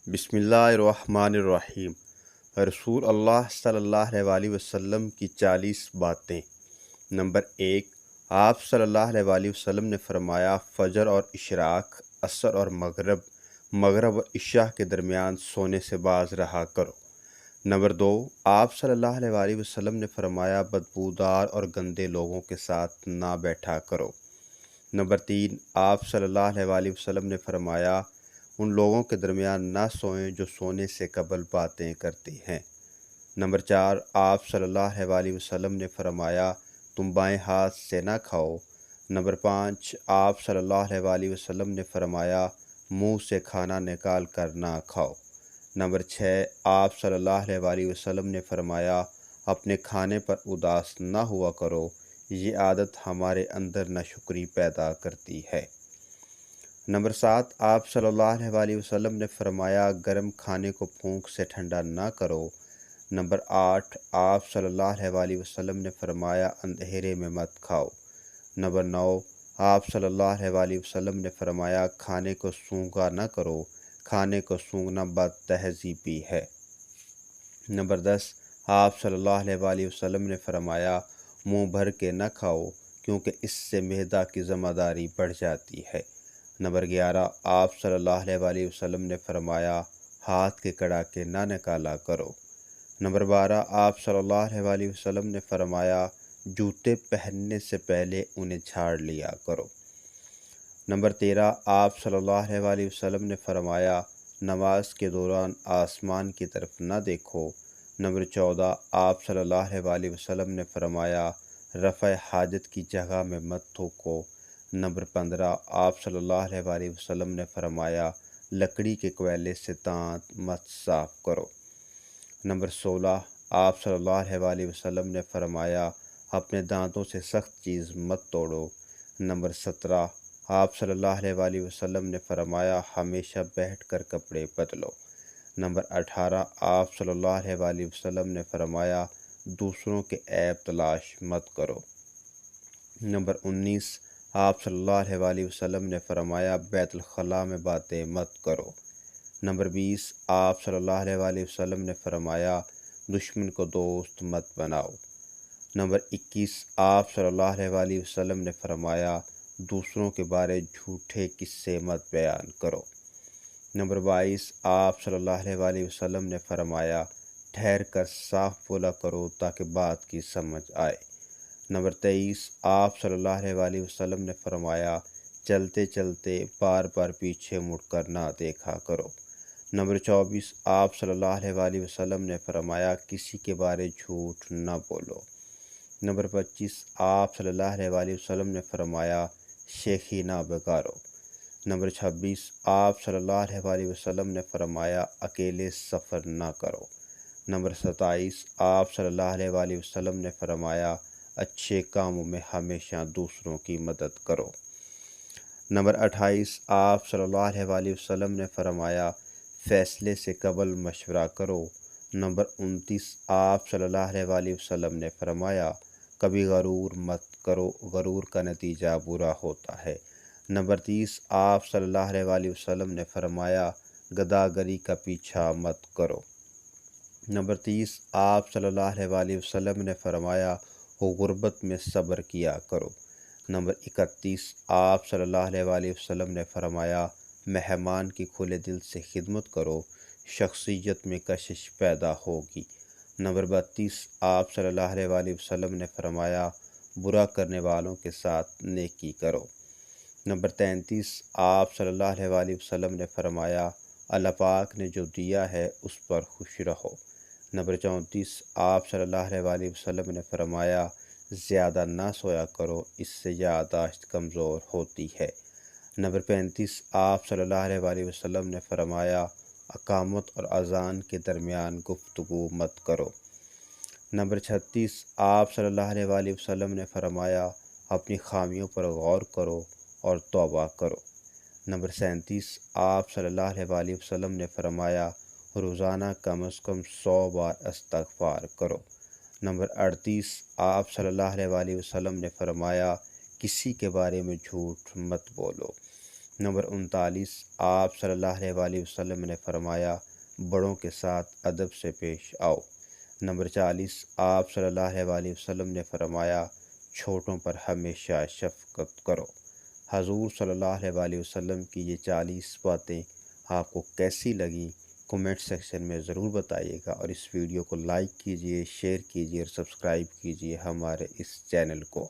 بسم اللہ الرحمن الرحیم۔ رسول اللہ صلی اللہ علیہ وسلم کی 40 باتیں۔ نمبر 1، آپ صلی اللہ علیہ وسلم نے فرمایا فجر اور اشراق، عصر اور مغرب اور عشاء کے درمیان سونے سے باز رہا کرو۔ نمبر 2، آپ صلی اللہ علیہ وسلم نے فرمایا بدبودار اور گندے لوگوں کے ساتھ نہ بیٹھا کرو۔ نمبر 3، آپ صلی اللہ علیہ وسلم نے فرمایا ان لوگوں کے درمیان نہ سوئیں جو سونے سے قبل باتیں کرتے ہیں۔ نمبر 4، آپ صلی اللہ علیہ وسلم نے فرمایا تم بائیں ہاتھ سے نہ کھاؤ۔ نمبر 5، آپ صلی اللہ علیہ وسلم نے فرمایا منہ سے کھانا نکال کر نہ کھاؤ۔ نمبر 6، آپ صلی اللہ علیہ وسلم نے فرمایا اپنے کھانے پر اداس نہ ہوا کرو، یہ عادت ہمارے اندر ناشکری پیدا کرتی ہے۔ نمبر 7، آپ صلی اللہ علیہ وسلم نے فرمایا گرم کھانے کو پھونک سے ٹھنڈا نہ کرو۔ نمبر 8، آپ صلی اللہ علیہ وسلم نے فرمایا اندھیرے میں مت کھاؤ۔ نمبر 9، آپ صلی اللہ علیہ وسلم نے فرمایا کھانے کو سونگھا نہ کرو، کھانے کو سونگھنا بد تہذیبی ہے۔ نمبر 10، آپ صلی اللہ علیہ وسلم نے فرمایا منہ بھر کے نہ کھاؤ کیونکہ اس سے معدہ کی ذمہ داری بڑھ جاتی ہے۔ نمبر 11، آپ صلی اللہ علیہ وسلم نے فرمایا ہاتھ کے کڑاکے نہ نکالا کرو۔ نمبر 12، آپ صلی اللہ علیہ وسلم نے فرمایا جوتے پہننے سے پہلے انہیں جھاڑ لیا کرو۔ نمبر 13، آپ صلی اللہ علیہ وسلم نے فرمایا نماز کے دوران آسمان کی طرف نہ دیکھو۔ نمبر 14، آپ صلی اللہ علیہ وسلم نے فرمایا رفع حاجت کی جگہ میں مت تھوکو۔ نمبر 15، آپ صلی اللہ علیہ وسلم نے فرمایا لکڑی کے کوئلے سے دانت مت صاف کرو۔ نمبر 16، آپ صلی اللہ علیہ وسلم نے فرمایا اپنے دانتوں سے سخت چیز مت توڑو۔ نمبر 17، آپ صلی اللہ علیہ وسلم نے فرمایا ہمیشہ بیٹھ کر کپڑے بدلو۔ نمبر 18، آپ صلی اللہ علیہ وسلم نے فرمایا دوسروں کے عیب تلاش مت کرو۔ نمبر 19، آپ صلی اللہ علیہ وسلم نے فرمایا بیت الخلاء میں باتیں مت کرو۔ نمبر 20، آپ صلی اللہ علیہ وسلم نے فرمایا دشمن کو دوست مت بناؤ۔ نمبر 21، آپ صلی اللہ علیہ وسلم نے فرمایا دوسروں کے بارے جھوٹے قصے مت بیان کرو۔ نمبر 22، آپ صلی اللہ علیہ وسلم نے فرمایا ٹھہر کر صاف بولا کرو تاکہ بات کی سمجھ آئے۔ نمبر 23، آپ صلی اللہ علیہ وسلم نے فرمایا چلتے چلتے بار بار پیچھے مڑ کر نہ دیکھا کرو۔ نمبر 24، آپ صلی اللہ علیہ وسلم نے فرمایا کسی کے بارے جھوٹ نہ بولو۔ نمبر 25، آپ صلی اللہ علیہ وسلم نے فرمایا شیخی نہ بگاڑو۔ نمبر 26، آپ صلی اللہ علیہ وسلم نے فرمایا اکیلے سفر نہ کرو۔ نمبر 27، آپ صلی اللہ علیہ وسلم نے فرمایا اچھے کاموں میں ہمیشہ دوسروں کی مدد کرو۔ نمبر 28، آپ صلی اللہ علیہ وسلم نے فرمایا فیصلے سے قبل مشورہ کرو۔ نمبر 29، آپ صلی اللہ علیہ وسلم نے فرمایا کبھی غرور مت کرو، غرور کا نتیجہ برا ہوتا ہے۔ نمبر 30، آپ صلی اللہ علیہ وسلم نے فرمایا گداگری کا پیچھا مت کرو۔ نمبر 30، آپ صلی اللہ علیہ وسلم نے فرمایا غربت میں صبر کیا کرو۔ نمبر 31، آپ صلی اللہ علیہ وسلم نے فرمایا مہمان کی کھلے دل سے خدمت کرو، شخصیت میں کشش پیدا ہوگی۔ نمبر 32، آپ صلی اللہ علیہ وسلم نے فرمایا برا کرنے والوں کے ساتھ نیکی کرو۔ نمبر 33، آپ صلی اللہ علیہ وسلم نے فرمایا اللہ پاک نے جو دیا ہے اس پر خوش رہو۔ نمبر 34، آپ صلی اللہ علیہ وسلم نے فرمایا زیادہ نہ سویا کرو، اس سے یادداشت کمزور ہوتی ہے۔ نمبر 35، آپ صلی اللہ علیہ وسلم نے فرمایا اقامت اور اذان کے درمیان گفتگو مت کرو۔ نمبر 36، آپ صلی اللہ علیہ وسلم نے فرمایا اپنی خامیوں پر غور کرو اور توبہ کرو۔ نمبر 37، آپ صلی اللہ علیہ وسلم نے فرمایا روزانہ کم از کم 100 بار استغفار کرو۔ نمبر 38، آپ صلی اللہ علیہ وسلم نے فرمایا کسی کے بارے میں جھوٹ مت بولو۔ نمبر 39، آپ صلی اللہ علیہ وآلہ وسلم نے فرمایا بڑوں کے ساتھ ادب سے پیش آؤ۔ نمبر 40، آپ صلی اللہ علیہ وآلہ وسلم نے فرمایا چھوٹوں پر ہمیشہ شفقت کرو۔ حضور صلی اللہ علیہ وآلہ وسلم کی یہ 40 باتیں آپ کو کیسی لگیں کومنٹ سیکشن میں ضرور بتائیے گا، اور اس ویڈیو کو لائک کیجئے، شیئر کیجئے اور سبسکرائب کیجئے ہمارے اس چینل کو۔